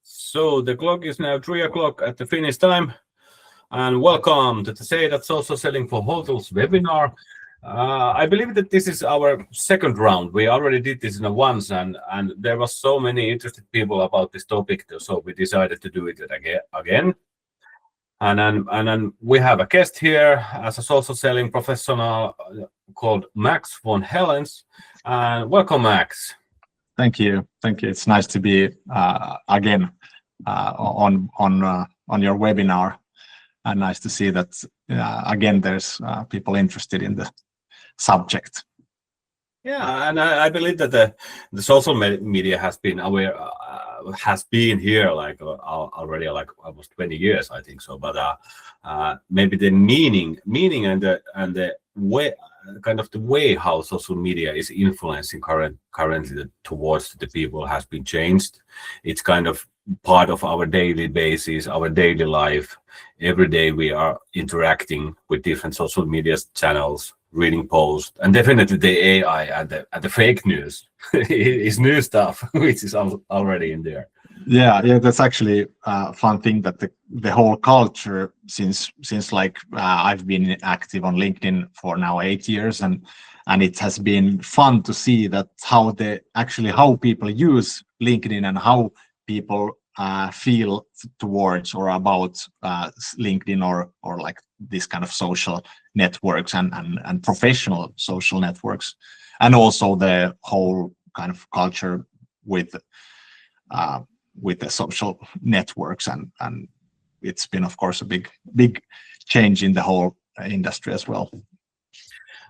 So the clock is now 3 o'clock at the Finnish time, and welcome to the Seidat Social Selling for Hotels webinar. I believe that this is our second round. We already did this in a once, and there was so many interested people about this topic, so we decided to do it again. And then we have a guest here as a social selling professional called Max von Hellens. Welcome, Max. Thank you. It's nice to be again on your webinar, and nice to see that again there's people interested in the subject. Yeah, and I believe that the social media has been aware, has been here like already like almost 20 years, I think so. But maybe the meaning and the way, kind of the way how social media is influencing currently towards the people has been changed. It's kind of part of our daily basis, our daily life. Every day we are interacting with different social media channels, reading posts, and definitely the AI and the fake news is new stuff, which is already in there. Yeah, that's actually a fun thing that the whole culture since like I've been active on LinkedIn for now 8 years, and it has been fun to see that how people use LinkedIn and how people feel towards or about LinkedIn or like this kind of social networks and professional social networks, and also the whole kind of culture with the social networks, and it's been of course a big change in the whole industry as well.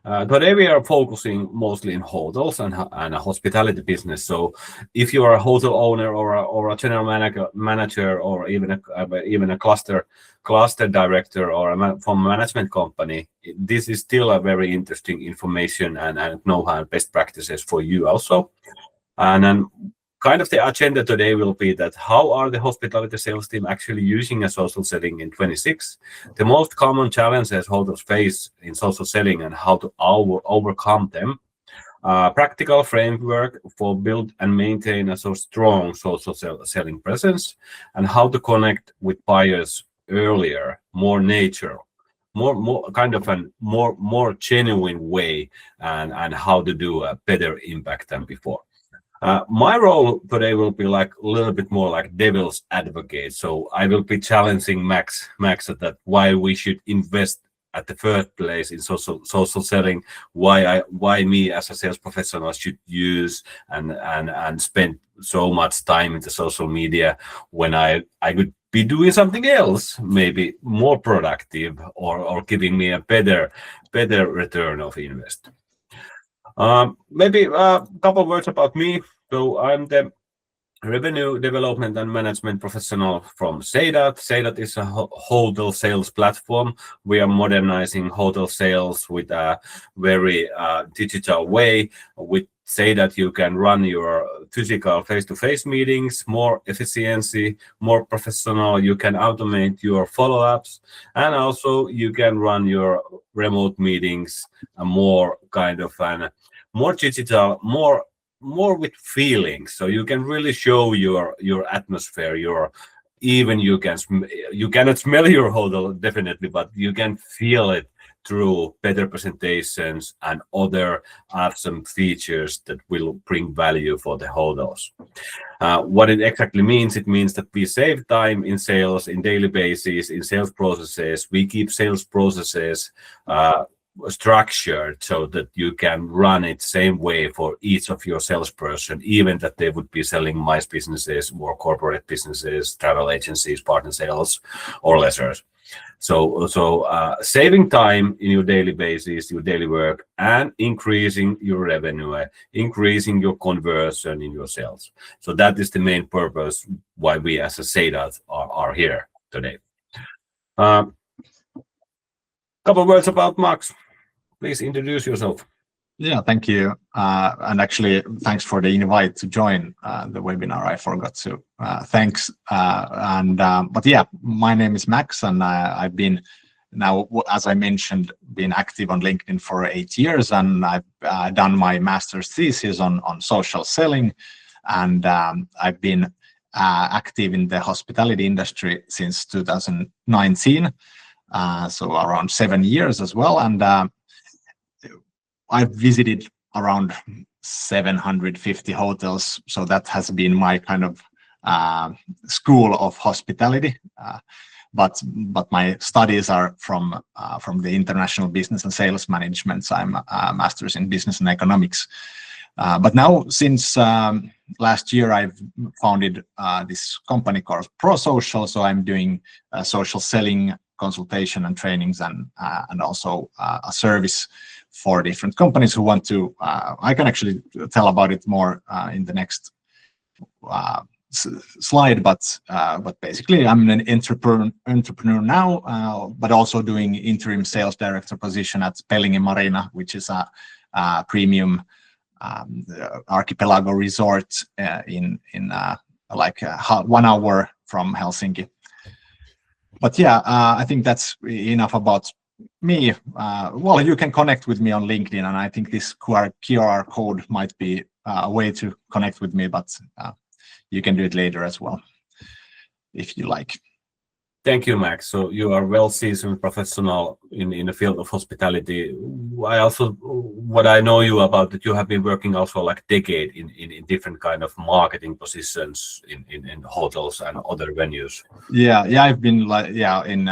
Today we are focusing mostly in hotels and a hospitality business. So if you are a hotel owner or a general manager or even a cluster director or from a management company, this is still a very interesting information and know-how and best practices for you also. And then kind of the agenda today will be that how are the hospitality sales team actually using a social selling in 26, the most common challenges hotels face in social selling and how to overcome them, practical framework for build and maintain a so strong social selling presence, and how to connect with buyers earlier, more natural, more kind of a more genuine way, and how to do a better impact than before. My role today will be like a little bit more like devil's advocate. So I will be challenging Max that why we should invest at the first place in social selling, why me as a sales professional should use and spend so much time in the social media when I could be doing something else, maybe more productive or giving me a better return of invest. Maybe a couple words about me. So I'm the revenue development and management professional from Seidat. Seidat is a hotel sales platform. We are modernizing hotel sales with a very digital way. With Seidat, you can run your physical face-to-face meetings more efficiency, more professional. You can automate your follow-ups, and also you can run your remote meetings more kind of more digital, more with feelings, so you can really show your atmosphere. You cannot smell your hotel definitely, but you can feel it through better presentations and other awesome features that will bring value for the hotels. What it exactly means, it means that we save time in sales in daily basis, in sales processes. We keep sales processes structured so that you can run it same way for each of your salesperson, even that they would be selling MICE businesses, more corporate businesses, travel agencies, partner sales, or lessors. So saving time in your daily basis, your daily work, and increasing your revenue, increasing your conversion in your sales. So that is the main purpose why we as a Seidat are here today. Couple words about Max. Please introduce yourself. Yeah, thank you. And actually, thanks for the invite to join the webinar. I forgot to. Thanks. But yeah, my name is Max, and I've been now, as I mentioned, been active on LinkedIn for 8 years, and I've done my master's thesis on social selling, and I've been active in the hospitality industry since 2019, so around 7 years as well. And I've visited around 750 hotels, so that has been my kind of school of hospitality. But my studies are from the international business and sales management. So I'm a master's in business and economics. But now, since last year, I've founded this company called ProSocial. So I'm doing social selling consultation and trainings, and also a service for different companies who want to. I can actually tell about it more in the next slide, but basically I'm an entrepreneur now, but also doing interim sales director position at Pellinge Marina, which is a premium archipelago resort in like 1 hour from Helsinki. But yeah, I think that's enough about me. Well, you can connect with me on LinkedIn, and I think this QR code might be a way to connect with me, but you can do it later as well, if you like. Thank you, Max. So you are well-seasoned professional in the field of hospitality. What I know you about, that you have been working also like decade in different kind of marketing positions in hotels and other venues. Yeah, I've been in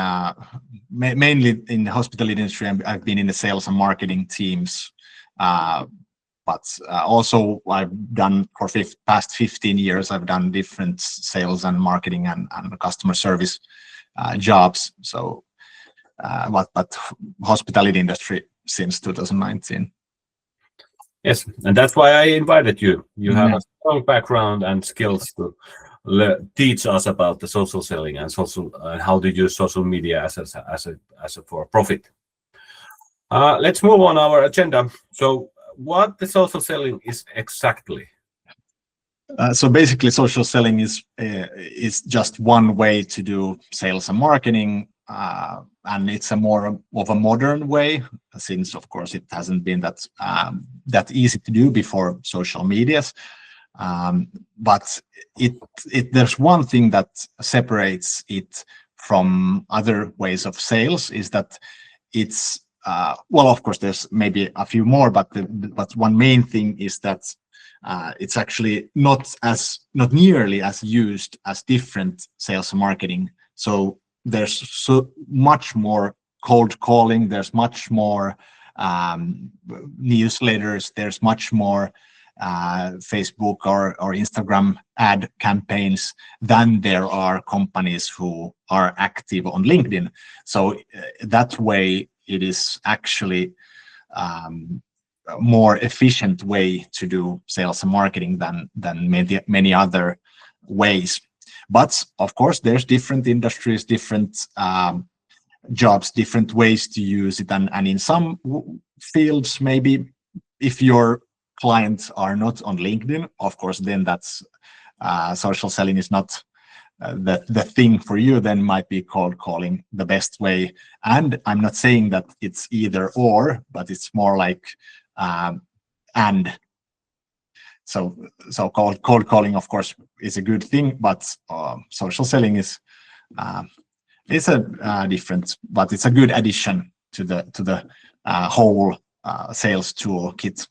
mainly in the hospitality industry. I've been in the sales and marketing teams. But also I've done for past 15 years, I've done different sales and marketing and customer service jobs. So, but hospitality industry since 2019. Yes, and that's why I invited you. You have a strong background and skills to teach us about the social selling and how to use social media as a for profit. Let's move on our agenda. So, what the social selling is exactly? So basically, social selling is just one way to do sales and marketing, and it's a more of a modern way, since of course it hasn't been that easy to do before social medias. But there's one thing that separates it from other ways of sales, is that it's well, of course, there's maybe a few more, but one main thing is that it's actually not nearly as used as different sales and marketing. So there's so much more cold calling. There's much more newsletters. There's much more Facebook or Instagram ad campaigns than there are companies who are active on LinkedIn. So that way, it is actually more efficient way to do sales and marketing than many other ways. But of course, there's different industries, different jobs, different ways to use it, and in some fields, maybe if your clients are not on LinkedIn, of course, then that's social selling is not the thing for you. Then might be cold calling the best way. And I'm not saying that it's either or, but it's more like and. So cold calling, of course, is a good thing, but social selling is it's a different, but it's a good addition to the whole sales toolkit.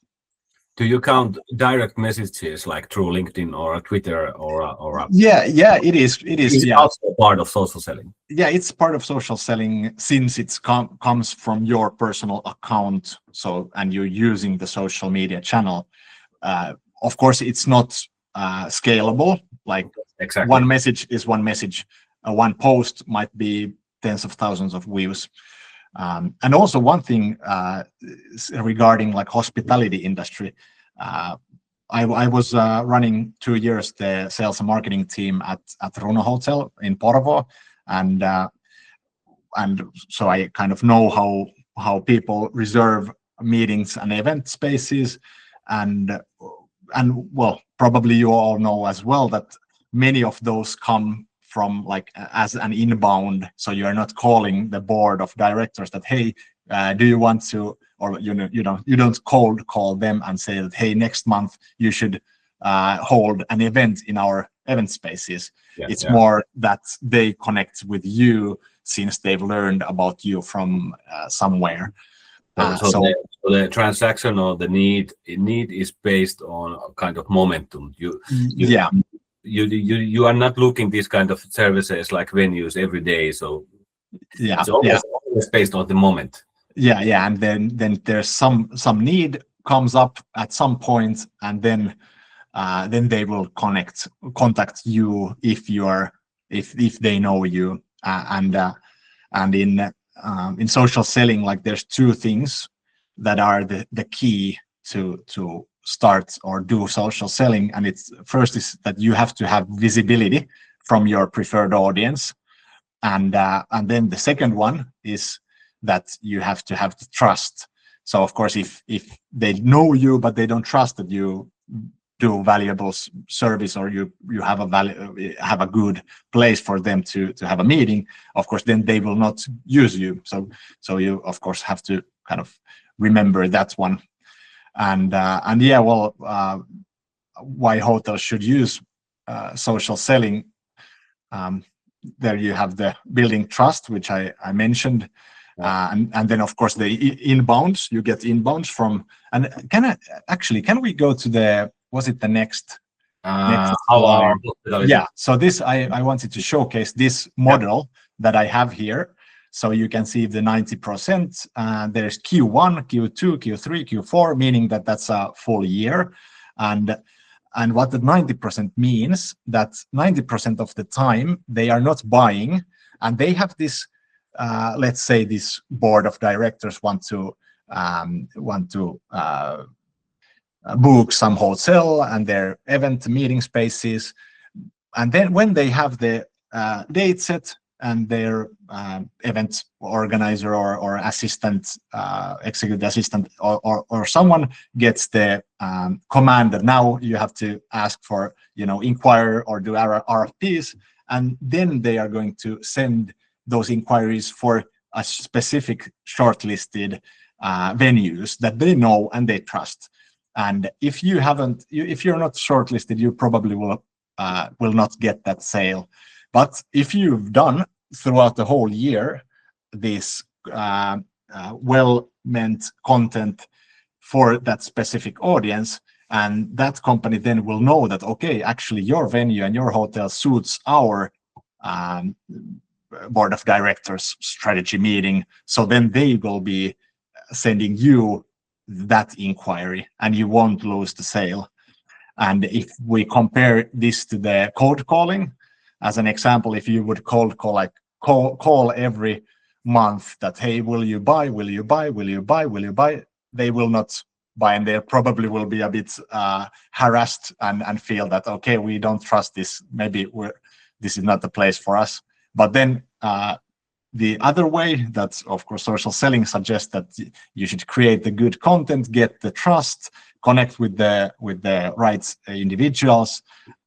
Do you count direct messages like through LinkedIn or Twitter or Yeah, it is. It is also part of social selling. Yeah, it's part of social selling, since it comes from your personal account. So, and you're using the social media channel. Of course, it's not scalable. Like exactly, one message is one message. One post might be tens of thousands of views. And also one thing regarding like hospitality industry, I was running 2 years the sales and marketing team at Runo Hotel in Porvoo, and so I kind of know how people reserve meetings and event spaces, and well, probably you all know as well that many of those come from like as an inbound. So you are not calling the board of directors that, hey, do you want to, or you don't cold call them and say that, hey, next month you should hold an event in our event spaces. Yeah, It's yeah. more that they connect with you since they've learned about you from somewhere. The transaction or the need is based on a kind of momentum. Yeah, You are not looking these kind of services like venues every day. So yeah, it's always based on the moment. yeah, and then there's some need comes up at some point, and then they will contact you if they know you, and in social selling, like there's two things that are the key to start or do social selling, and it's first is that you have to have visibility from your preferred audience, and then the second one is that you have to have the trust. So of course, if they know you but they don't trust that you do valuable service, or you have a good place for them to have a meeting, of course then they will not use you. So you of course have to kind of remember that one. And yeah, well, why hotels should use social selling, there you have the building trust, which I mentioned. And then of course the inbounds, you get inbounds from, and can we go to the, was it the next How slide? our Yeah, so this I wanted to showcase this model that I have here. So you can see the 90%, there's Q1, Q2, Q3, Q4, meaning that that's a full year. And what the 90% means, that 90% of the time they are not buying, and they have this, let's say this board of directors want to book some hotel and their event meeting spaces, and then when they have the date set and their event organizer or assistant, executive assistant, or someone gets the command that now you have to ask for, inquire or do RFPs, and then they are going to send those inquiries for a specific shortlisted venues that they know and they trust. And if you're not shortlisted, you probably will not get that sale. But if you've done throughout the whole year this well-meant content for that specific audience, and that company then will know that, okay, actually your venue and your hotel suits our board of directors strategy meeting, so then they will be sending you that inquiry and you won't lose the sale. And if we compare this to the cold calling, as an example, if you would call every month that, hey, will you buy, will you buy, will you buy, will you buy, they will not buy, and they probably will be a bit harassed and feel that, okay, we don't trust this, maybe this is not the place for us. But then the other way, that of course social selling suggests, that you should create the good content, get the trust, connect with the right individuals,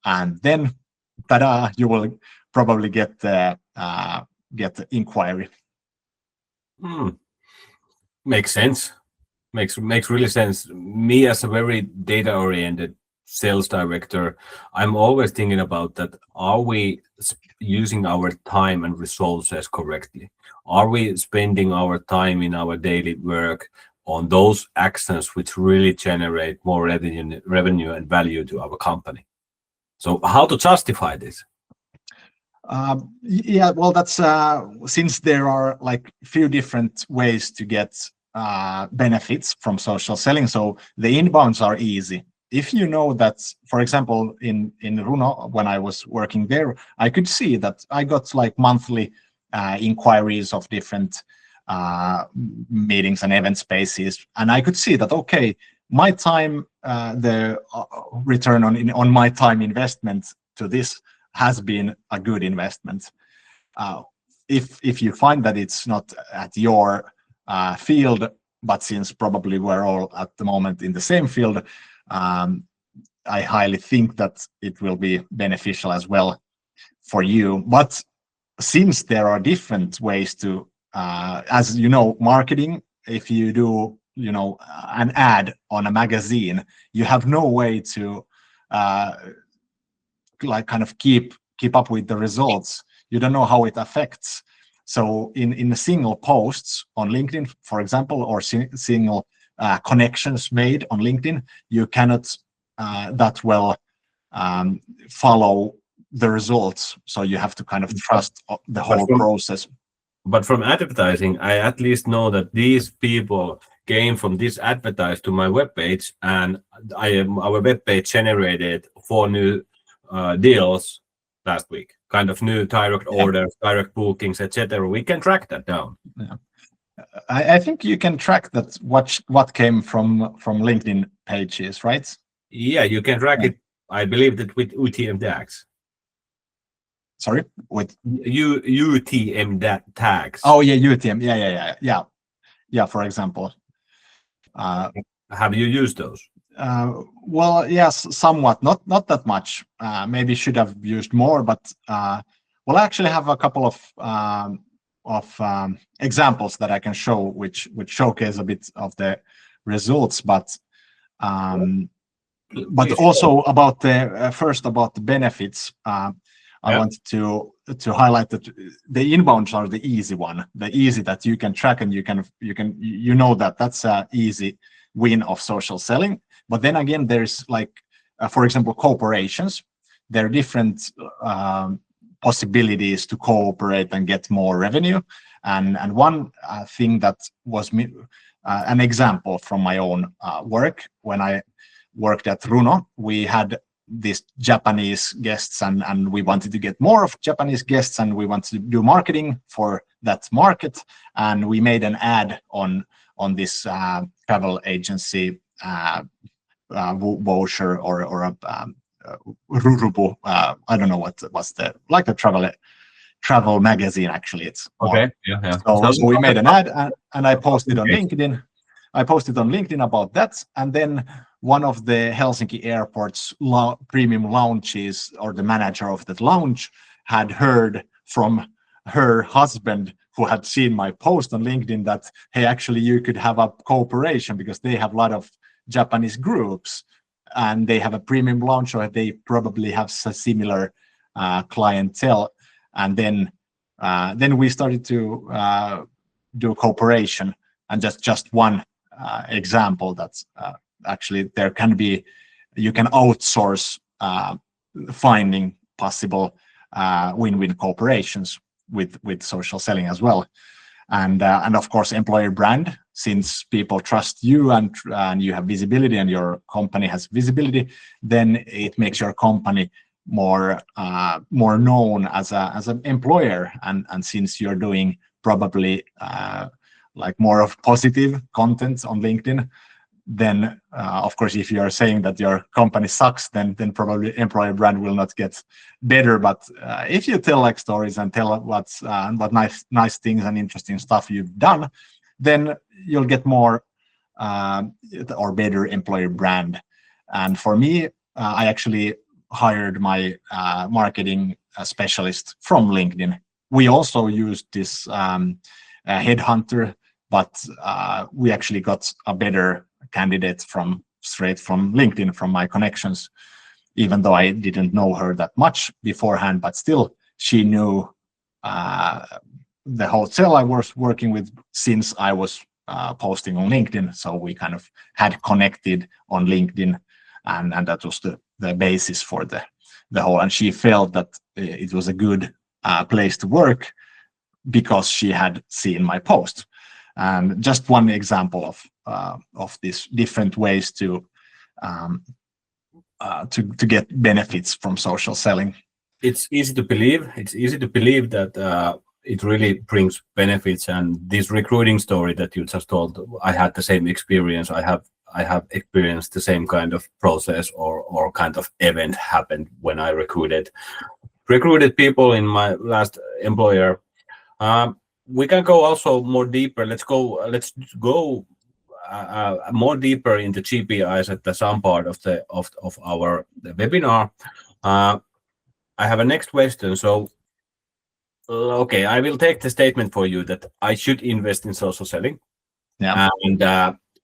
and then ta-da, you will probably get the inquiry. Makes sense. Makes really sense. Me, as a very data oriented sales director, I'm always thinking about that. Are we using our time and resources correctly? Are we spending our time in our daily work on those actions which really generate more revenue and value to our company? So how to justify this? Yeah, well, that's since there are like few different ways to get benefits from social selling. So the inbounds are easy. If you know that, for example, in Runo, when I was working there, I could see that I got like monthly inquiries of different meetings and event spaces, and I could see that, okay, my time, the return on my time investment to this has been a good investment. If you find that it's not at your field, but since probably we're all at the moment in the same field, I highly think that it will be beneficial as well for you. But since there are different ways to, as you know, marketing, if you do, an ad on a magazine, you have no way to like kind of keep up with the results. You don't know how it affects. So in a single posts on LinkedIn, for example, or single connections made on LinkedIn, you cannot that well follow the results. So you have to kind of trust the whole process. But from advertising, I at least know that these people came from this advertise to my webpage, and our webpage generated 4 new deals last week, kind of new direct orders, direct bookings, etc. We can track that down. Yeah. I think you can track that what came from LinkedIn pages, right? Yeah, you can track it. I believe that with UTM tags. Sorry, with UTM tags. Oh yeah, UTM. Yeah. For example, have you used those? Well, yes, somewhat. Not that much. Maybe should have used more, but well, I actually have a couple of examples that I can show, which showcase a bit of the results, but also about the first about the benefits. I wanted to highlight that the inbounds are the easy one, the easy that you can track, and you know that that's an easy win of social selling. But then again, there's like, for example, corporations. There are different possibilities to cooperate and get more revenue. And one thing that was an example from my own work, when I worked at Runo, we had these Japanese guests, and we wanted to get more of Japanese guests, and we wanted to do marketing for that market. And we made an ad on this travel agency voucher or a Rurubu. I don't know what was the, like a travel magazine, actually. It's okay. Yeah. So we made an ad, and I posted on LinkedIn. I posted on LinkedIn about that, and then one of the Helsinki airport's premium lounges, or the manager of that lounge, had heard from her husband, who had seen my post on LinkedIn, that, hey, actually you could have a cooperation, because they have a lot of Japanese groups and they have a premium lounge, or they probably have a similar clientele. And then we started to do cooperation. And just one example, that's actually there can be, you can outsource finding possible win-win cooperations with social selling as well. And of course, employer brand, since people trust you and you have visibility and your company has visibility, then it makes your company more known as an employer. And since you're doing probably like more of positive content on LinkedIn, then of course, if you are saying that your company sucks, then probably employer brand will not get better. But if you tell like stories and tell what nice things and interesting stuff you've done, then you'll get more or better employer brand. And for me, I actually hired my marketing specialist from LinkedIn. We also used this headhunter, but we actually got a better candidate straight from LinkedIn, from my connections, even though I didn't know her that much beforehand. But still, she knew the hotel I was working with since I was posting on LinkedIn. So we kind of had connected on LinkedIn, and that was the basis for the whole. And she felt that it was a good place to work because she had seen my post. And just one example of these different ways to get benefits from social selling. It's easy to believe. It's easy to believe that it really brings benefits. And this recruiting story that you just told, I had the same experience. I have experienced the same kind of process or kind of event happened when I recruited people in my last employer. We can go also more deeper. Let's go more deeper into GPIs at the some part of our webinar. I have a next question. So, okay, I will take the statement for you that I should invest in social selling. Yeah. And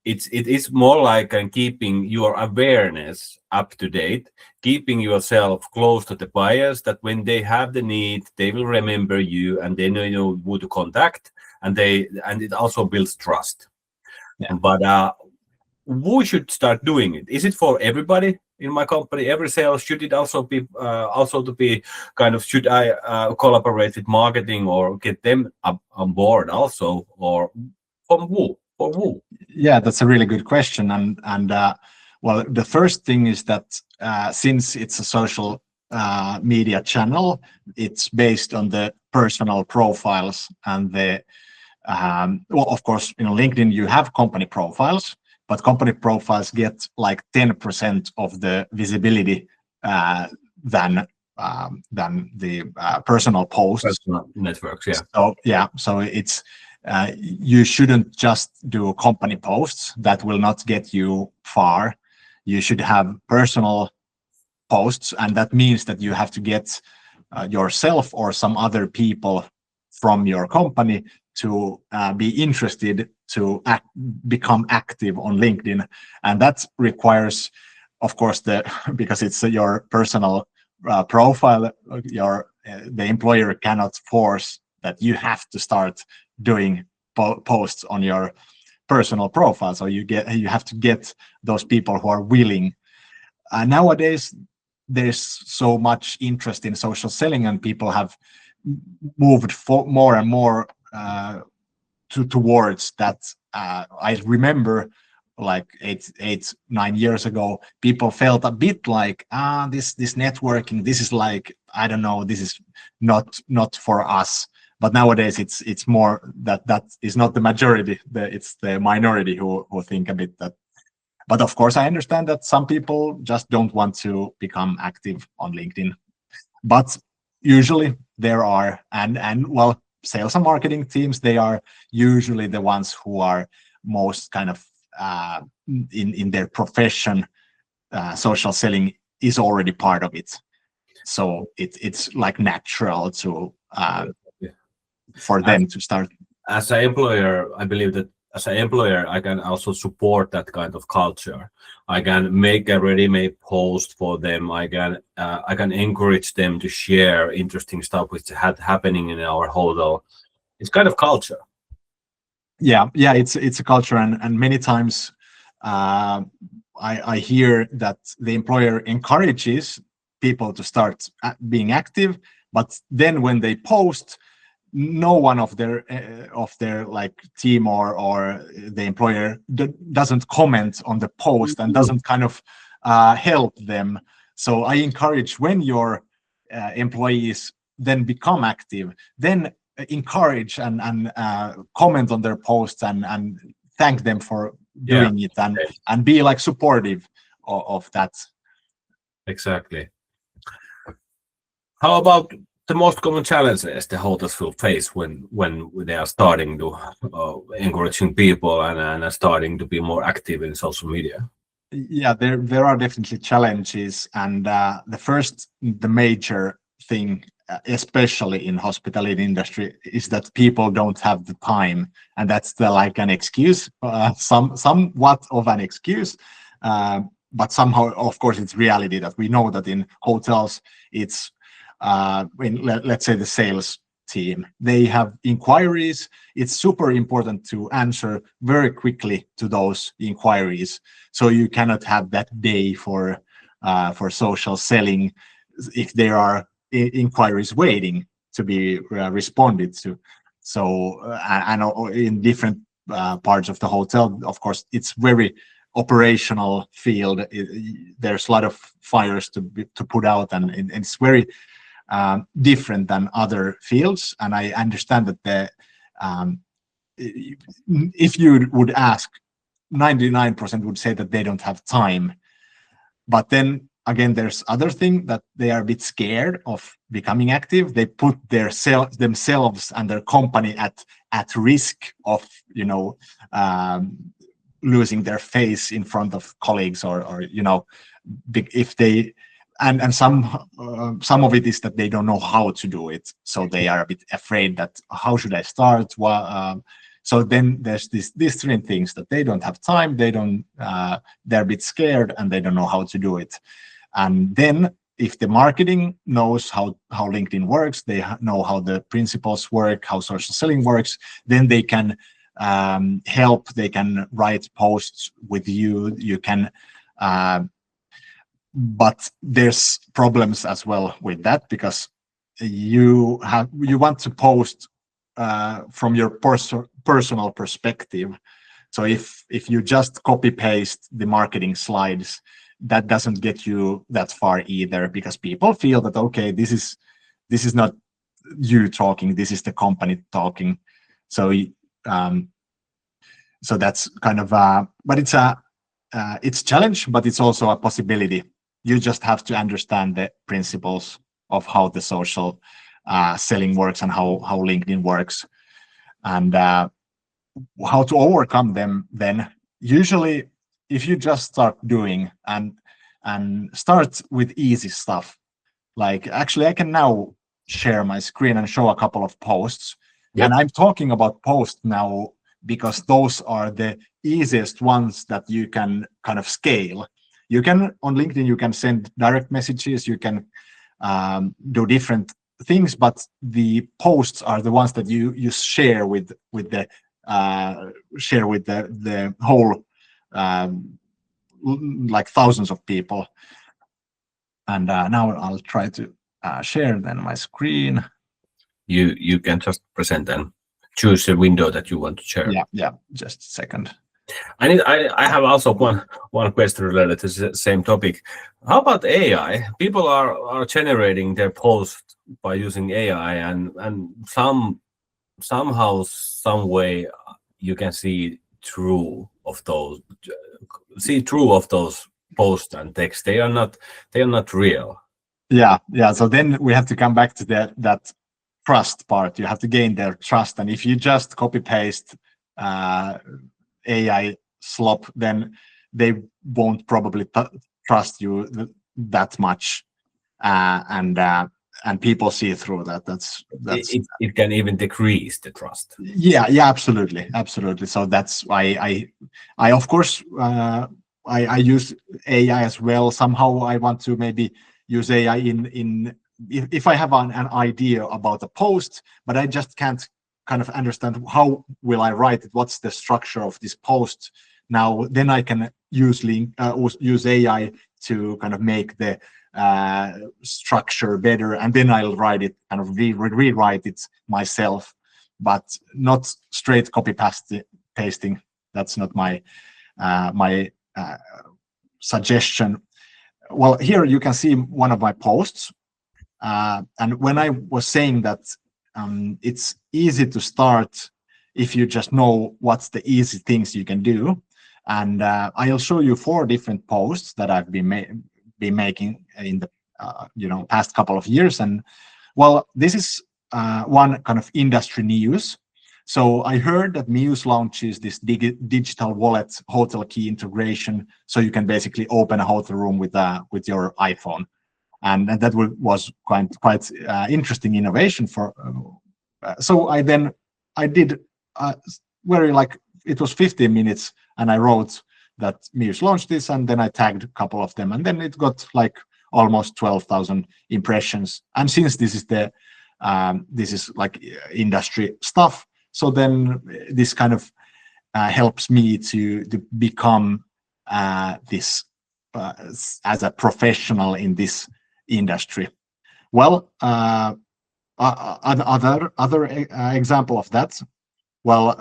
it is more like keeping your awareness up to date, keeping yourself close to the buyers, that when they have the need, they will remember you and they know who to contact, and it also builds trust. Yeah. But who should start doing it? Is it for everybody in my company, every sales? Should it also be kind of, should I collaborate with marketing or get them up on board also, or from who? For who? Yeah, that's a really good question. And well, the first thing is that since it's a social media channel, it's based on the personal profiles and the well, of course, in LinkedIn you have company profiles, but company profiles get like 10% of the visibility than the personal posts. Personal networks, yeah. So yeah, so it's you shouldn't just do company posts. That will not get you far. You should have personal posts, and that means that you have to get yourself or some other people from your company to be interested to become active on LinkedIn. And that requires, of course, because it's your personal profile, the employer cannot force that you have to start doing posts on your personal profile. So you have to get those people who are willing. Nowadays, there's so much interest in social selling, and people have moved more and more towards that. I remember like 9 years ago, people felt a bit like this networking, this is like, I don't know, this is not for us. But nowadays it's more that is not the majority, it's the minority who think a bit that. But of course I understand that some people just don't want to become active on LinkedIn. But usually there are, and well, sales and marketing teams, they are usually the ones who are most kind of in their profession. Social selling is already part of it, so it's like natural to for them to start. As an employer, I believe that as an employer, I can also support that kind of culture. I can make a ready-made post for them. I can encourage them to share interesting stuff which had happening in our hotel. It's kind of culture. Yeah, it's a culture, and many times I hear that the employer encourages people to start being active, but then when they post, no one of their like team or the employer doesn't comment on the post and doesn't kind of help them. So I encourage, when your employees then become active, then encourage and comment on their posts and thank them for doing it, and be like supportive of that. Exactly. How about the most common challenges the hotels will face when they are starting to encouraging people and starting to be more active in social media? Yeah, there are definitely challenges, and the major thing, especially in hospitality industry, is that people don't have the time, and that's like an excuse, somewhat of an excuse, but somehow, of course, it's reality that we know that in hotels it's let's say the sales team, they have inquiries. It's super important to answer very quickly to those inquiries, so you cannot have that day for social selling if there are inquiries waiting to be responded to. So and in different parts of the hotel, of course, it's very operational field. There's a lot of fires to put out, and it's very different than other fields. And I understand that if you would ask, 99% would say that they don't have time. But then again, there's other thing that they are a bit scared of becoming active. They put themselves and their company at risk of losing their face in front of colleagues, or if they. And some of it is that they don't know how to do it, so they are a bit afraid that how should I start. So then there's these three things: that they don't have time, they're a bit scared, and they don't know how to do it. And then if the marketing knows how LinkedIn works, they know how the principles work, how social selling works, then they can help, they can write posts with you. You can, but there's problems as well with that, because you want to post from your personal perspective. So if you just copy paste the marketing slides, that doesn't get you that far either, because people feel that, okay, this is not you talking, this is the company talking. So so that's kind of but it's a challenge, but it's also a possibility. You just have to understand the principles of how the social selling works and how LinkedIn works, and how to overcome them. Then usually, if you just start doing and start with easy stuff, like, actually I can now share my screen and show a couple of posts. Yep. And I'm talking about posts now because those are the easiest ones that you can kind of scale. You can, on LinkedIn, you can send direct messages, you can do different things, but the posts are the ones that you share with the whole like thousands of people. And now I'll try to share then my screen. You can just present and choose a window that you want to share. Yeah, just a second. I have also one question related to the same topic. How about AI? People are generating their posts by using AI, and somehow, some way, you can see through of those posts and text. They are not real. Yeah. So then we have to come back to that trust part. You have to gain their trust, and if you just copy paste AI slop, then they won't probably trust you that much, and people see through that. That's it can even decrease the trust. Yeah, absolutely. So that's why I of course I use AI as well. Somehow I want to maybe use AI in if I have an idea about a post, but I just can't kind of understand how will I write it, what's the structure of this post. Now then I can use AI to kind of make the structure better, and then I'll write it, kind of rewrite it myself, but not straight copy pasting. That's not my suggestion. Well, here you can see one of my posts, and when I was saying that it's easy to start if you just know what's the easy things you can do, and I'll show you 4 different posts that I've been making in the past couple of years. And well, this is one kind of industry news. So I heard that Muse launches this digital wallet hotel key integration, so you can basically open a hotel room with your iPhone, and that was quite interesting innovation for. So I did very, like, it was 15 minutes, and I wrote that Muse launched this, and then I tagged a couple of them, and then it got like almost 12,000 impressions. And since this is like industry stuff, so then this kind of helps me to become this as a professional in this industry. Well, other example of that. Well,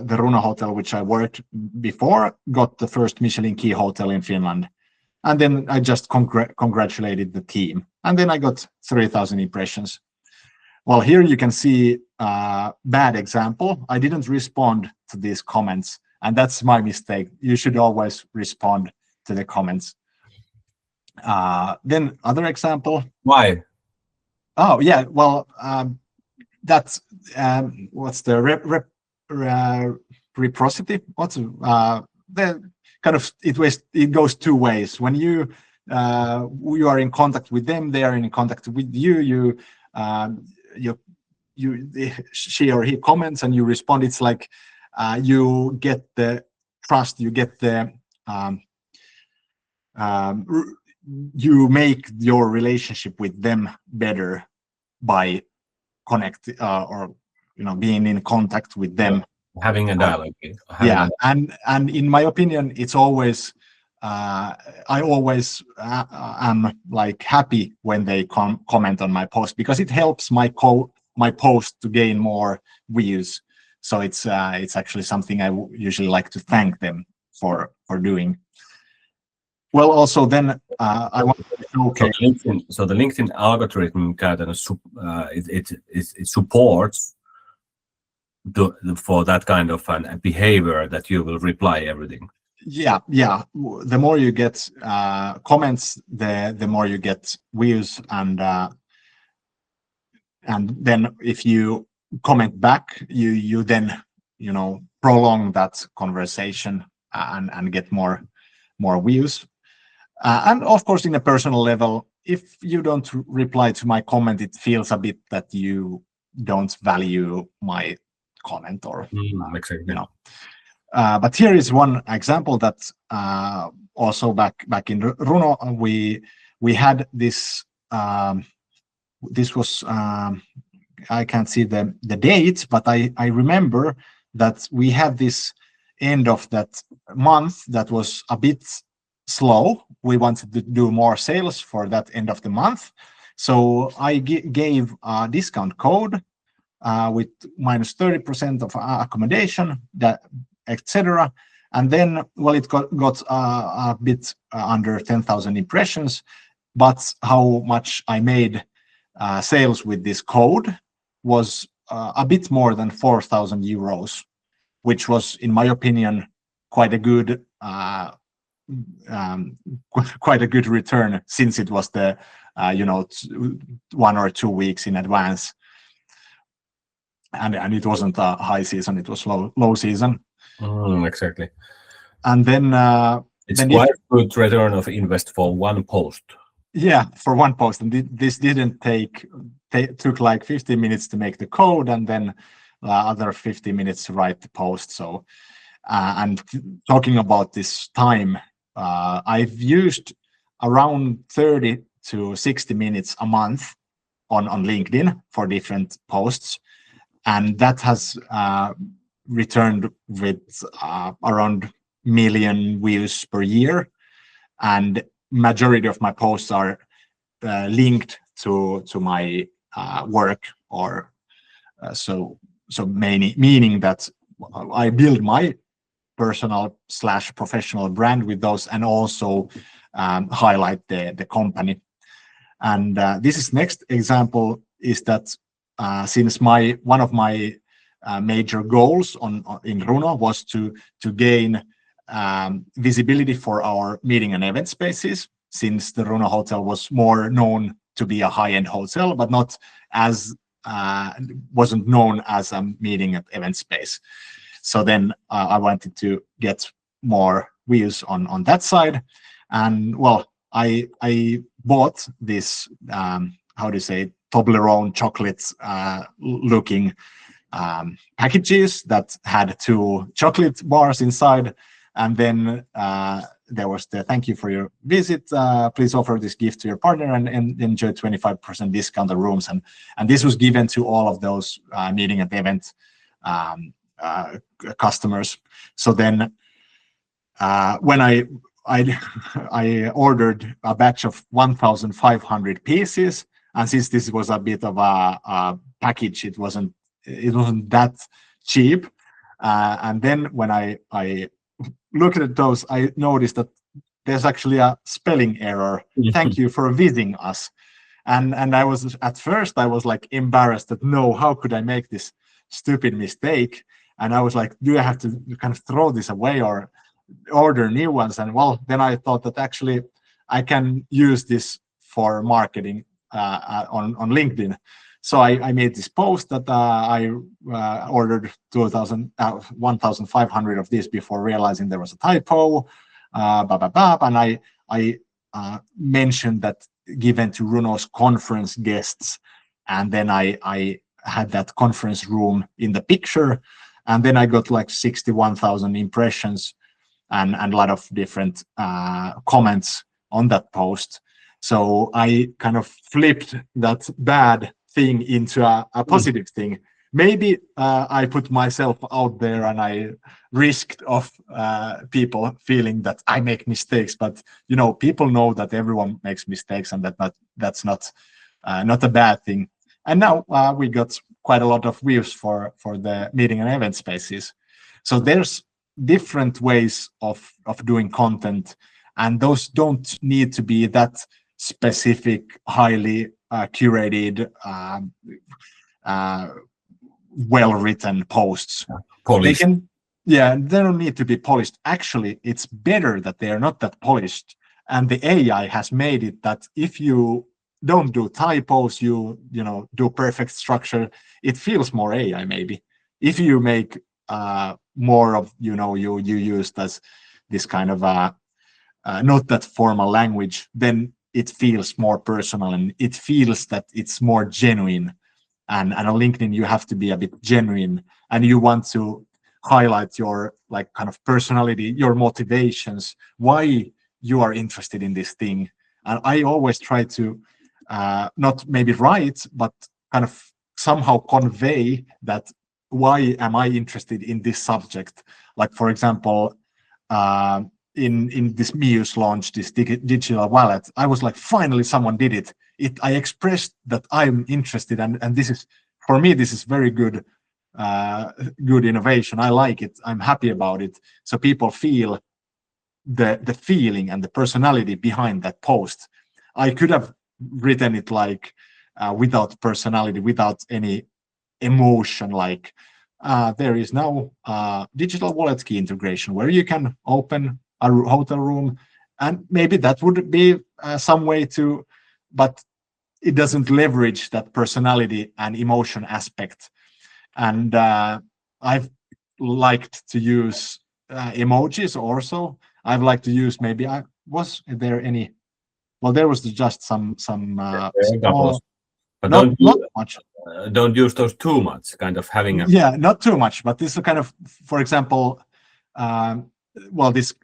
the Runa Hotel, which I worked before, got the first Michelin key hotel in Finland. And then I just congratulated the team. And then I got 3,000 impressions. Well, here you can see a bad example. I didn't respond to these comments, and that's my mistake. You should always respond to the comments. Then other example. Why? Oh, yeah. Well, that's what's the reciprocity? What's the kind of it goes 2 ways. When you are in contact with them, they are in contact with you. She or he comments and you respond. It's like you get the trust, you get the you make your relationship with them better by connect or being in contact with them, having a dialogue. And in my opinion, it's always I always am like happy when they comment on my post, because it helps my post to gain more views. So it's actually something I usually like to thank them for doing. Well, also then I want to showcase. So the LinkedIn algorithm kind of it supports for that kind of behavior that you will reply everything. Yeah. The more you get comments, the more you get views, and then if you comment back, you then prolong that conversation and get more views. And of course, in a personal level, if you don't reply to my comment, it feels a bit that you don't value my comment, or exactly. But here is one example that also back in Runo we had this. This was I can't see the date, but I remember that we had this end of that month that was a bit slow. We wanted to do more sales for that end of the month, so I gave a discount code with minus 30% of accommodation, that etc. And then, well, it got a bit under 10,000 impressions, but how much I made sales with this code was a bit more than 4,000 euros, which was, in my opinion, quite a good return, since it was the 1 or 2 weeks in advance, and it wasn't a high season; it was low season. Exactly. And then it's quite a good return of invest for one post. Yeah, for one post, and this didn't took like 15 minutes to make the code, and then other 50 minutes to write the post. So and talking about this time, I've used around 30 to 60 minutes a month on LinkedIn for different posts, and that has returned with around 1 million views per year, and majority of my posts are linked to my work, or so meaning that I build my personal/professional brand with those, and also highlight the company. And this is next example is that since one of my major goals in Runo was to gain visibility for our meeting and event spaces, since the Runo Hotel was more known to be a high-end hotel, but not as wasn't known as a meeting and event space. So then I wanted to get more views on that side, and well, I bought this how do you say, Toblerone chocolate looking packages that had 2 chocolate bars inside, and then there was the "thank you for your visit, please offer this gift to your partner and enjoy 25% discount on rooms," and this was given to all of those meeting and event customers. So then when I ordered a batch of 1,500 pieces, and since this was a bit of a package, it wasn't that cheap, and then when I looked at those, I noticed that there's actually a spelling error. "Thank you for visiting us." And I was, at first I was like embarrassed that, no, how could I make this stupid mistake? And I was like, do I have to kind of throw this away or order new ones? And well, then I thought that actually I can use this for marketing on LinkedIn. So I made this post that I ordered 1,500 of these before realizing there was a typo, and I mentioned that given to Runo's conference guests, and then I had that conference room in the picture, and then I got like 61,000 impressions and a lot of different comments on that post. So I kind of flipped that bad thing into a positive thing. Maybe I put myself out there and I risked of people feeling that I make mistakes, but people know that everyone makes mistakes, and that's not a bad thing. And now we got quite a lot of views for the meeting and event spaces. So there's different ways of doing content, and those don't need to be that specific, highly curated, well-written posts. Polished. They don't need to be polished. Actually, it's better that they are not that polished. And the AI has made it that if you don't do typos, you do perfect structure, it feels more AI maybe. If you make more of, you used as this kind of not that formal language, then it feels more personal and it feels that it's more genuine. And on LinkedIn, you have to be a bit genuine, and you want to highlight your like kind of personality, your motivations, why you are interested in this thing. And I always try to not maybe write, but kind of somehow convey that why am I interested in this subject? Like, for example, in this Muse launch, this digital wallet, I was like, finally someone did it. I expressed that I'm interested, and this is, for me, this is very good innovation. I like it. I'm happy about it. So people feel the feeling and the personality behind that post. I could have written it like without personality, without any emotion, like there is now digital wallet key integration where you can open a hotel room, and maybe that would be some way to, but it doesn't leverage that personality and emotion aspect. And I've liked to use emojis also. I've liked to use, maybe was there any, well, there was just some small, but not much. Don't use those too much, kind of having a not too much, but this is kind of, for example, well, this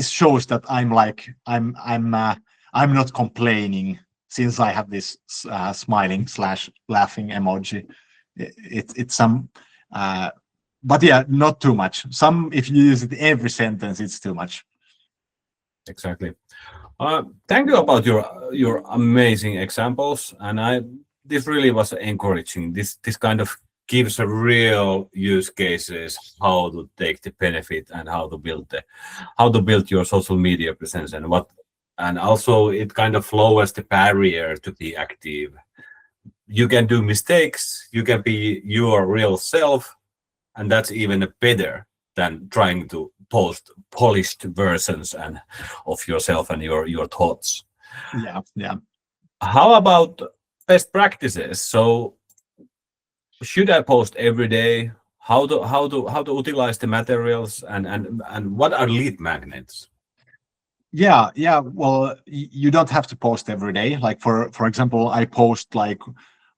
shows that I'm not complaining, since I have this smiling / laughing emoji. It's some but yeah, not too much. Some, if you use it every sentence, it's too much. Exactly. Thank you about your amazing examples, and this really was encouraging. This kind of gives a real use cases how to take the benefit and how to build your social media presence, and also it kind of lowers the barrier to be active. You can do mistakes, you can be your real self, and that's even better than trying to post polished versions of yourself and your thoughts. Yeah. How about best practices? So should I post every day? How to utilize the materials, and what are lead magnets? Yeah. Well, you don't have to post every day. Like for example, I post like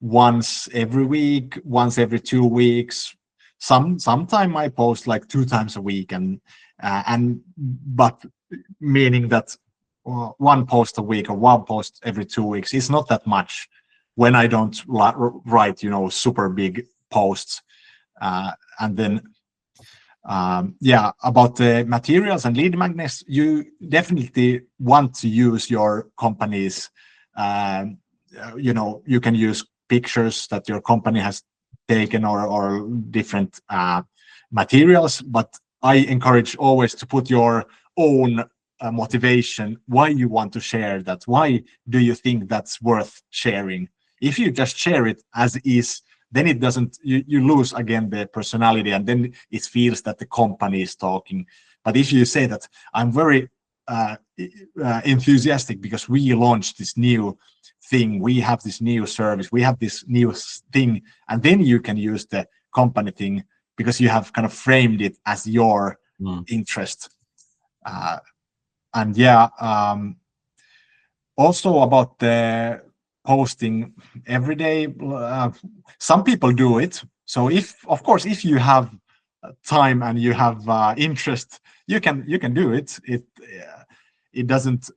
once every week, once every 2 weeks. Sometime I post like 2 times a week, but meaning that one post a week or one post every 2 weeks is not that much when I don't write super big posts. And then about the materials and lead magnets, you definitely want to use your company's you can use pictures that your company has taken or different materials, but I encourage always to put your own motivation, why you want to share that, why do you think that's worth sharing. If you just share it as is, then it doesn't, you lose again the personality, and then it feels that the company is talking. But if you say that I'm very enthusiastic because we launched this new thing, we have this new service, we have this new thing, and then you can use the company thing because you have kind of framed it as your interest. Also about the posting every day, some people do it. So if you have time and you have interest, you can do it. It doesn't.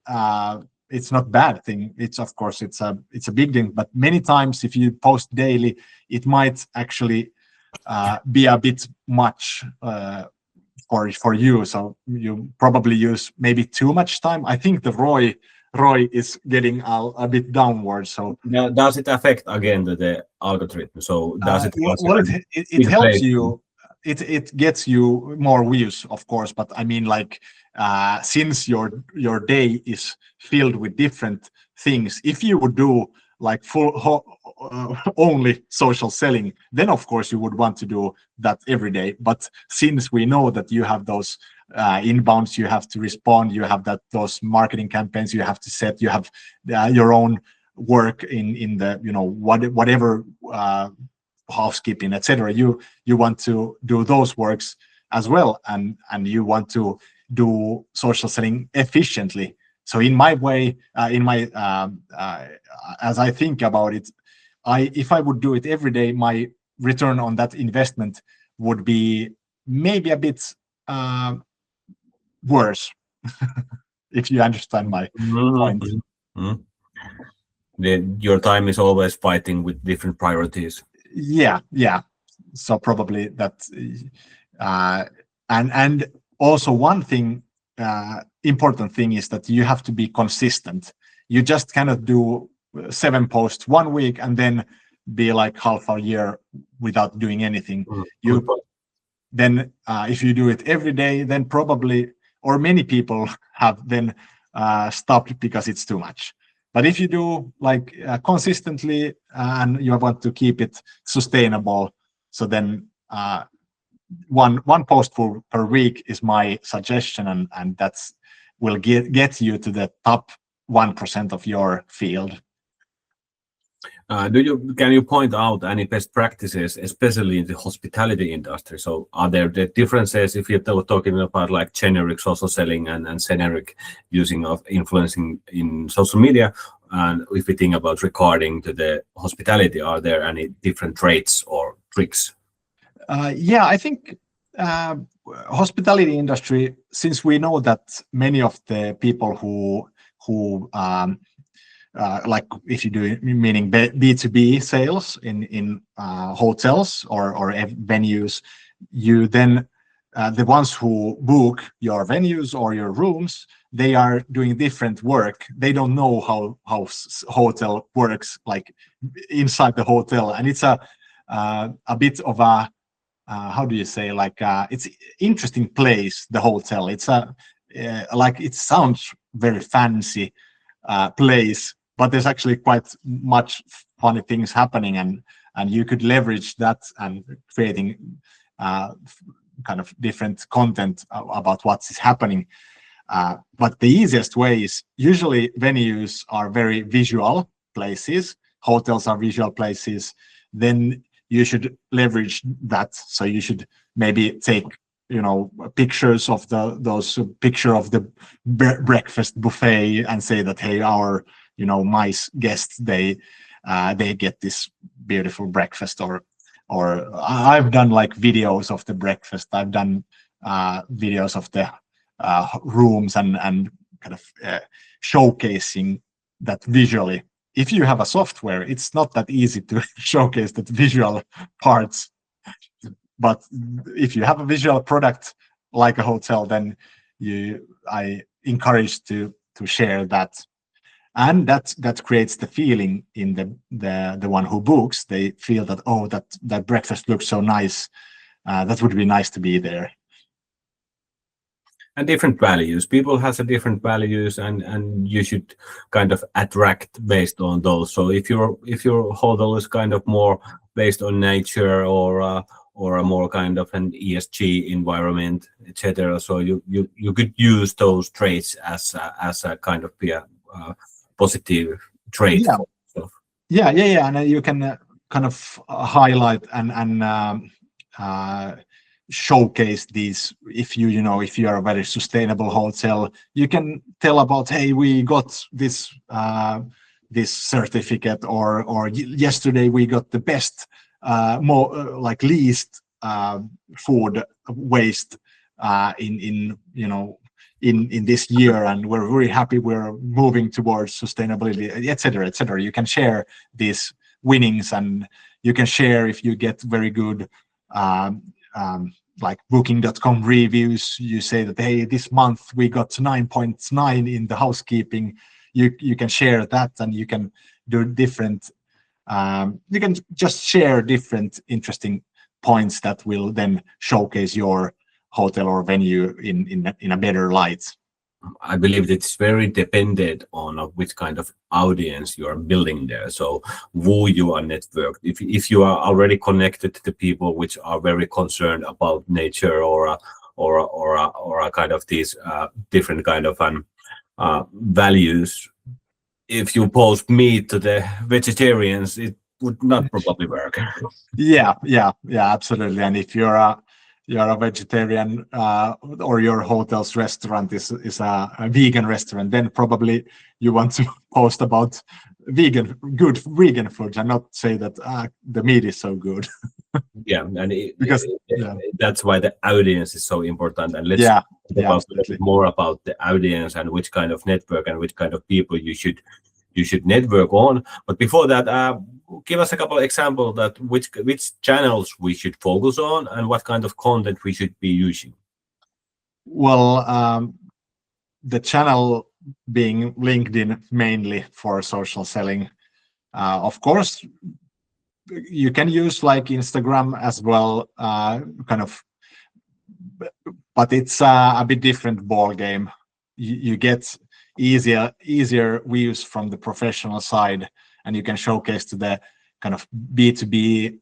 It's not bad thing. It's of course it's a big thing. But many times if you post daily, it might actually be a bit much for you. So you probably use maybe too much time. I think the ROI is getting a bit downward. So Now, does it affect again the algorithm? So does it also well, it helps you. It gets you more views, of course. But I mean, like since your day is filled with different things, if you would do like only social selling, then of course you would want to do that every day. But since we know that you have those inbounds, you have to respond, you have those marketing campaigns you have to set, you have your own work in the whatever housekeeping, etc. You want to do those works as well, and you want to do social selling efficiently. So in my way, as I think about it, if I would do it every day, my return on that investment would be maybe a bit worse. If you understand my point. Your time is always fighting with different priorities. Yeah. So probably that, and also one thing, important thing is that you have to be consistent. You just cannot do 7 posts 1 week and then be like half a year without doing anything. Then if you do it every day, then probably, or many people have then stopped because it's too much. But if you do like consistently and you want to keep it sustainable, so then one post per week is my suggestion, and that's will get you to the top 1% of your field. Can you point out any best practices, especially in the hospitality industry? So are there the differences if you're talking about like generic social selling and generic using of influencing in social media? And if we think about regarding to the hospitality, are there any different traits or tricks? Yeah, I think hospitality industry, since we know that many of the people who like if you do meaning B2B sales in hotels or venues, you then the ones who book your venues or your rooms, they are doing different work. They don't know how hotel works like inside the hotel, and it's a bit of a how do you say, like it's interesting place, the hotel. It's a like it sounds very fancy place, but there's actually quite much funny things happening, and you could leverage that and creating kind of different content about what's happening. But the easiest way is usually venues are very visual places, hotels are visual places. Then you should leverage that. So you should maybe take pictures of those picture of the breakfast buffet and say that, hey, our my guests, they get this beautiful breakfast, or I've done like videos of the breakfast, I've done videos of the rooms and kind of showcasing that visually. If you have a software, it's not that easy to showcase that visual parts. But if you have a visual product like a hotel, then I encourage to share that, and that creates the feeling in the one who books. They feel that, oh, that breakfast looks so nice. That would be nice to be there. And different values. People has a different values, and you should kind of attract based on those. So if your hotel is kind of more based on nature or a more kind of an ESG environment, etc. So you could use those traits as a kind of positive trait. Yeah. And you can kind of highlight and showcase these. If if you are a very sustainable hotel, you can tell about, hey, we got this this certificate, or yesterday we got the best least food waste in this year, and we're very happy we're moving towards sustainability, etc., etc. You can share these winnings, and you can share if you get very good like booking.com reviews. You say that, hey, this month we got 9.9 in the housekeeping. You can share that, and you can do different you can just share different interesting points that will then showcase your hotel or venue in a better light. I believe it's very dependent on which kind of audience you are building there. So who you are networked. If you are already connected to the people which are very concerned about nature or a kind of these different kind of values, if you post meat to the vegetarians, it would not probably work. Yeah, absolutely. And if you're a vegetarian or your hotel's restaurant is a vegan restaurant, then probably you want to post about good vegan food and not say that the meat is so good. Yeah, and because that's why the audience is so important. And let's talk about a little bit more about the audience and which kind of network and which kind of people you should network on. But before that, give us a couple of examples that which channels we should focus on and what kind of content we should be using. Well, the channel being LinkedIn mainly for social selling. Of course, you can use like Instagram as well, kind of, but it's a bit different ball game. You get easier views from the professional side, and you can showcase to the kind of B2B.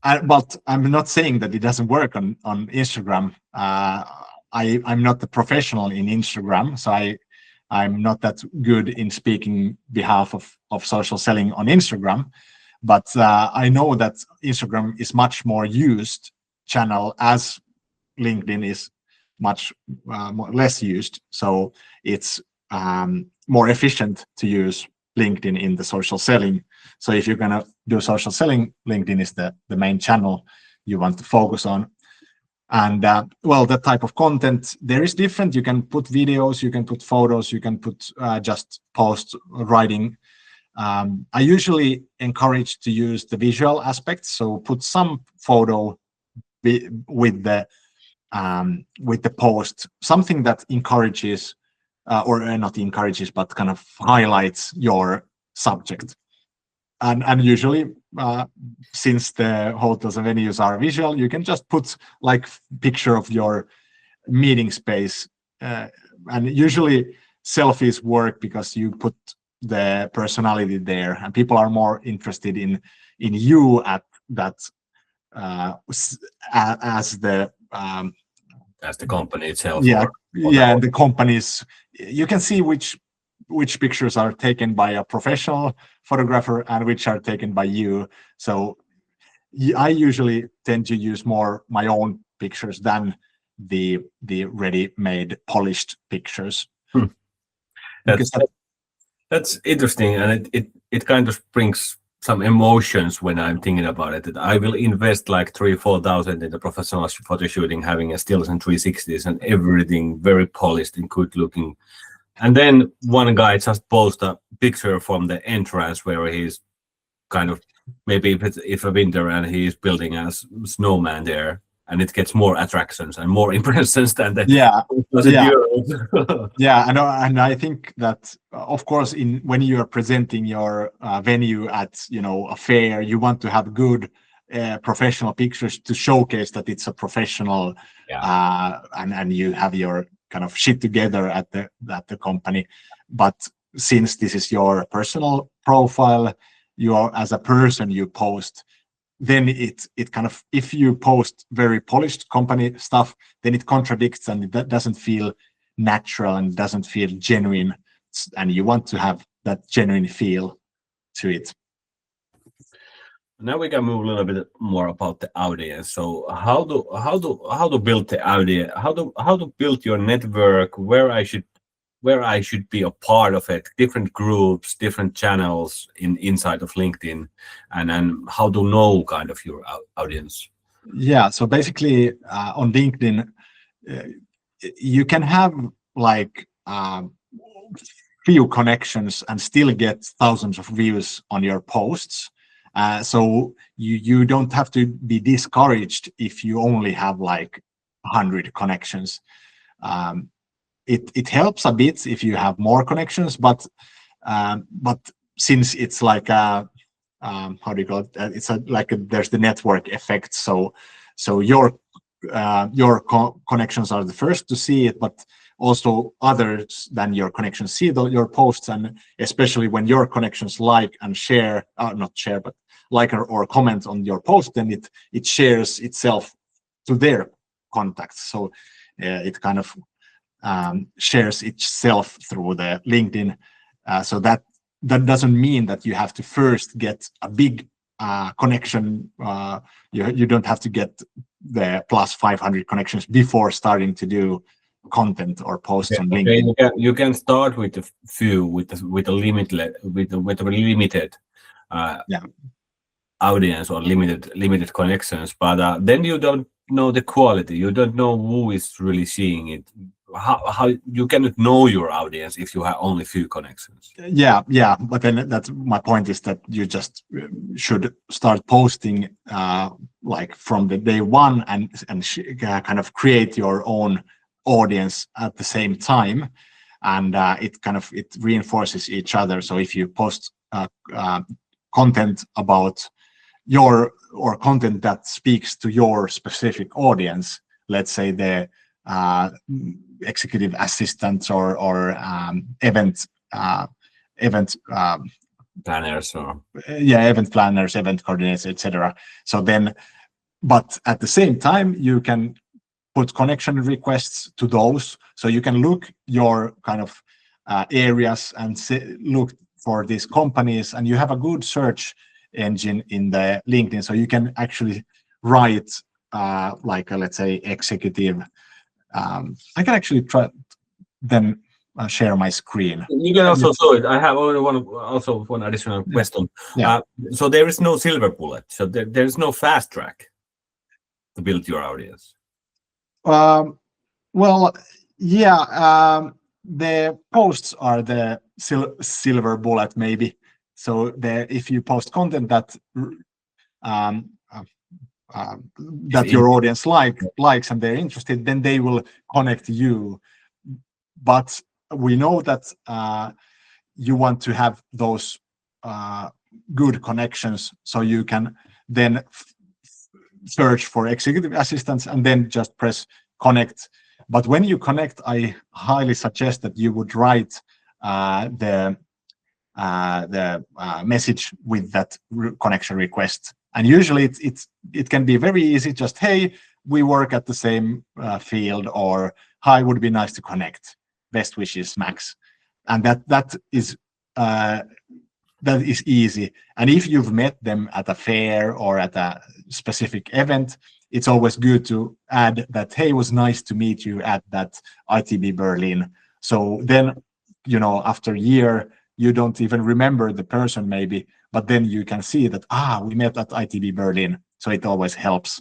But I'm not saying that it doesn't work on Instagram. I'm not the professional in Instagram, so I'm not that good in speaking behalf of social selling on Instagram. But I know that Instagram is much more used channel as LinkedIn is much less used. So it's more efficient to use LinkedIn in the social selling. So if you're gonna do social selling, LinkedIn is the main channel you want to focus on. And well, that type of content, there is different. You can put videos, you can put photos, you can put just post writing. I usually encourage to use the visual aspects. So put some photo with the post, something that encourages or not encourages, but kind of highlights your subject. And usually, since the hotels and venues are visual, you can just put like picture of your meeting space. And usually selfies work because you put the personality there, and people are more interested in you at that as the company itself. And the companies. You can see which pictures are taken by a professional photographer and which are taken by you. So I usually tend to use more my own pictures than the ready-made polished pictures. That's interesting, and it kind of brings some emotions when I'm thinking about it. That I will invest like 3,000-4,000 in the professional photo shooting, having a stills and 360s and everything very polished and good looking. And then one guy just posts a picture from the entrance where he's kind of, maybe if a winter and he is building a snowman there, and it gets more attractions and more impressions than the and I think that of course when you are presenting your venue at a fair, you want to have good professional pictures to showcase that it's a professional and you have your kind of shit together at the company. But since this is your personal profile, you are as a person you post, then it kind of, if you post very polished company stuff, then it contradicts and it doesn't feel natural and doesn't feel genuine, and you want to have that genuine feel to it. Now we can move a little bit more about the audience. So how to build the audience? How to build your network? Where where I should be a part of it, different groups, different channels inside of LinkedIn, and then how to know kind of your audience. Yeah, so basically on LinkedIn, you can have like few connections and still get thousands of views on your posts. So you don't have to be discouraged if you only have like 100 connections. It helps a bit if you have more connections, but since it's like a how do you call it? It's there's the network effect. So your connections are the first to see it, but also others than your connections see your posts, and especially when your connections like and share, not share, but like or comment on your post, then it shares itself to their contacts. So it kind of shares itself through the LinkedIn. So that doesn't mean that you have to first get a big connection. You don't have to get the plus 500 connections before starting to do content or posts on LinkedIn. You can start with a few with a limited audience or limited connections, but then you don't know the quality. You don't know who is really seeing it. How you cannot know your audience if you have only few connections. Yeah, but then that's my point, is that you just should start posting like from the day one and kind of create your own audience at the same time, and it reinforces each other. So if you post content about or content that speaks to your specific audience, let's say the executive assistants or event Planners or event planners, event coordinators, etc. So then, but at the same time, you can put connection requests to those, so you can look your kind of areas and look for these companies, and you have a good search engine in the LinkedIn, so you can actually write let's say executive. I can actually try then share my screen. You can also show it. I have only one additional question. Yeah. So there is no silver bullet. So there is no fast track to build your audience. Well, yeah. The posts are the silver bullet, maybe. So if you post content that that your audience likes and they're interested, then they will connect you. But we know that you want to have those good connections, so you can then search for executive assistants and then just press connect. But when you connect, I highly suggest that you would write the message with that connection request. And usually it can be very easy. Just, hey, we work at the same field, or hi, would be nice to connect. Best wishes, Max. And that is easy. And if you've met them at a fair or at a specific event, it's always good to add that, hey, it was nice to meet you at that ITB Berlin. So then, after a year, you don't even remember the person maybe, but then you can see that, we met at ITB Berlin. So it always helps.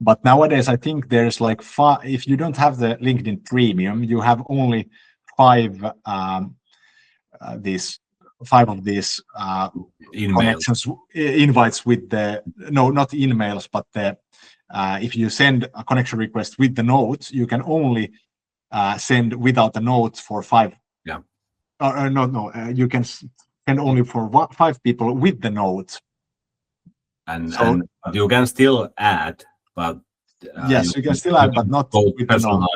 But nowadays, I think there's like if you don't have the LinkedIn Premium, you have only five of these connections, invites with not emails, but if you send a connection request with the note, you can only send without a note for 5. Yeah. You can send only for 5 people with the note. And you can still add, but yes, you can still add, but not with the note.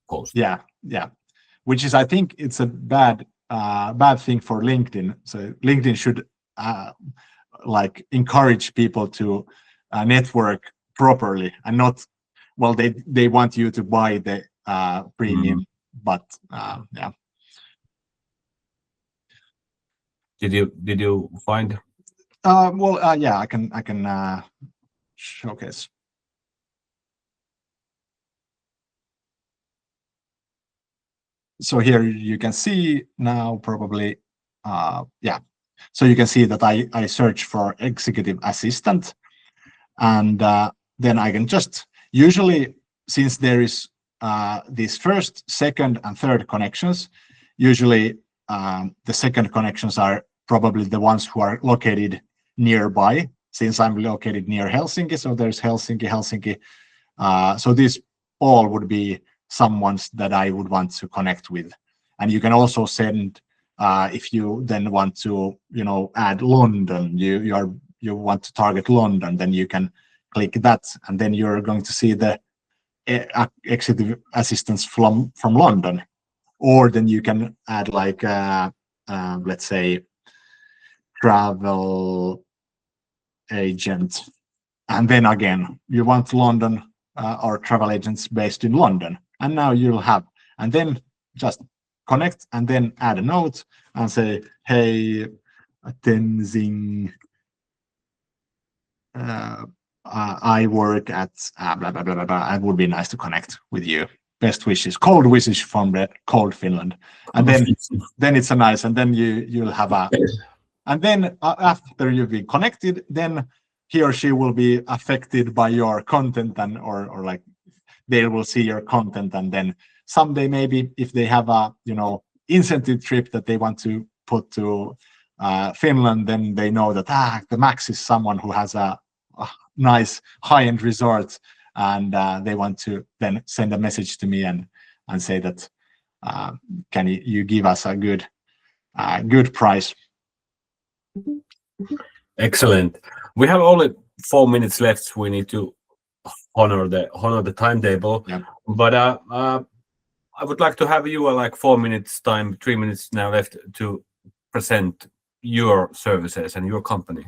Post. Yeah. Which is, I think, it's a bad thing for LinkedIn. So LinkedIn should encourage people to network properly, and not, well, they want you to buy the premium, but yeah. Did you find? Yeah, I can showcase. so here you can see now probably, yeah. So you can see that I search for executive assistant, and then I can just, usually since there is these first, second, and third connections, usually the second connections are probably the ones who are located nearby, since I'm located near Helsinki. So there's Helsinki. So these all would be some ones that I would want to connect with. And you can also send, if you then want to, add London, you want to target London, then you can click that, and then you're going to see the executive assistants from London. Or then you can add like, let's say, travel agent, and then again you want London or travel agents based in London, and now you'll have, and then just connect and then add a note and say, hey, Tenzing, I work at blah blah blah blah blah. It would be nice to connect with you. Best wishes, cold wishes from the cold Finland. And then it's a nice, and then you'll have a, and then after you've been connected, then he or she will be affected by your content, and or like they will see your content, and then someday maybe if they have a incentive trip that they want to put to Finland, then they know that the Max is someone who has a nice high-end resort, and they want to then send a message to me and say that can you give us a good price. Excellent. We have only 4 minutes left. We need to honor the timetable. Yeah. But I would like to have you like 4 minutes time, 3 minutes now left to present your services and your company.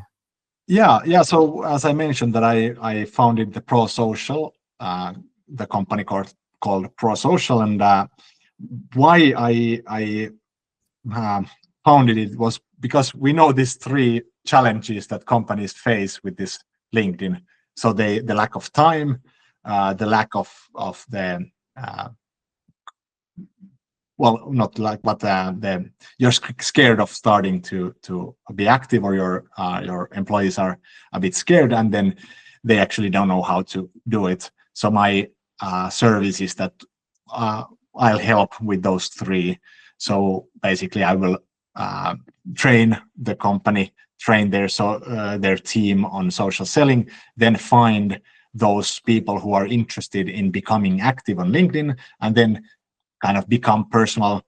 Yeah. So as I mentioned, that I founded the Pro Social, the company called Pro Social, and why I founded it was because we know these three challenges that companies face with this LinkedIn. So the lack of time, the lack of the well, not like, but you're scared of starting to be active, or your employees are a bit scared, and then they actually don't know how to do it. So my service is that I'll help with those three. So basically, I will train the company, train their team on social selling, then find those people who are interested in becoming active on LinkedIn, and then kind of become personal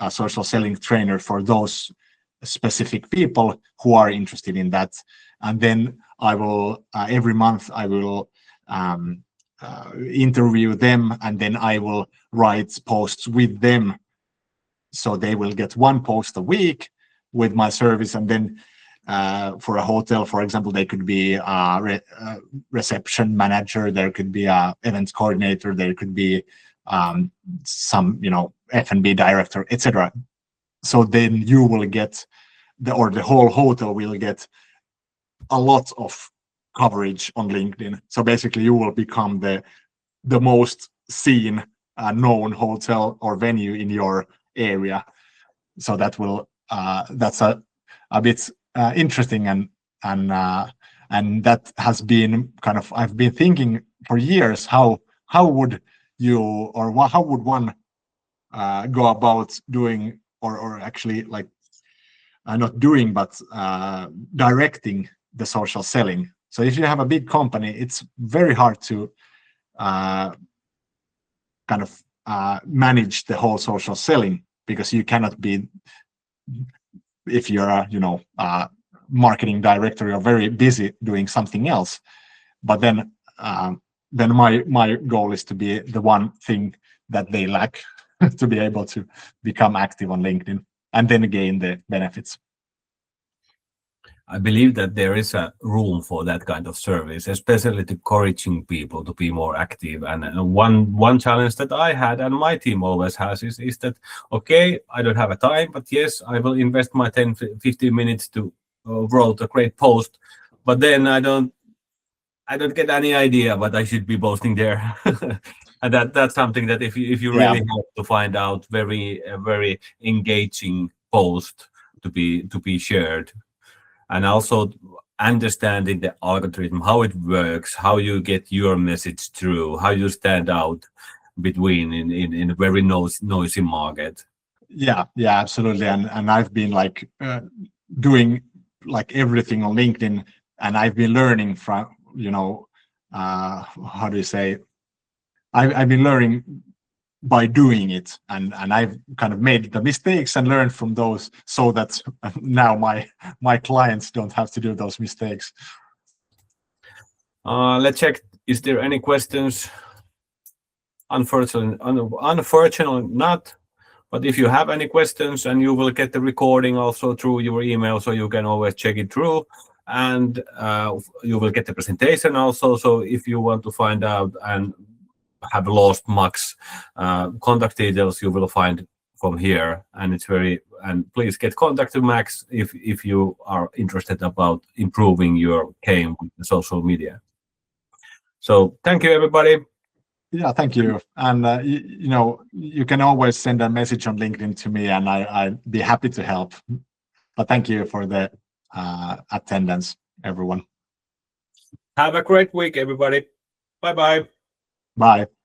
social selling trainer for those specific people who are interested in that. And then I will every month I will interview them, and then I will write posts with them. So they will get one post a week with my service, and then for a hotel, for example, they could be a reception manager, there could be a events coordinator, there could be some F&B director, etc. So then you will get the whole hotel will get a lot of coverage on LinkedIn. So basically, you will become the most seen known hotel or venue in your area. So that will that's a bit interesting, and that has been kind of, I've been thinking for years how would you, or how would one go about doing, or actually like not doing, but directing the social selling. So if you have a big company, it's very hard to kind of manage the whole social selling, because you cannot be, if you're a marketing director, you're very busy doing something else. But then my goal is to be the one thing that they lack to be able to become active on LinkedIn and then gain the benefits. I believe that there is a room for that kind of service, especially to encouraging people to be more active. And one challenge that I had, and my team always has, is that, okay, I don't have a time, but yes, I will invest my 10-15 minutes to write a great post, but then I don't get any idea what I should be posting there. And that's something that if you Yeah. really have to find out very engaging post to be shared, and also understanding the algorithm, how it works, how you get your message through, how you stand out between in a very noisy market. Yeah, absolutely. And I've been like doing like everything on LinkedIn, and I've been learning from, how do you say, I've been learning by doing it, and I've kind of made the mistakes and learned from those, so that now my clients don't have to do those mistakes. Let's check. Is there any questions? Unfortunately not. But if you have any questions, and you will get the recording also through your email, so you can always check it through, and you will get the presentation also. So if you want to find out and have lost Max contact details, you will find from here, and and please get contact to Max if you are interested about improving your game with the social media. So thank you, everybody. Yeah, thank you. And you can always send a message on LinkedIn to me, and I'd be happy to help. But thank you for the attendance, everyone. Have a great week, everybody. Bye-bye. Bye.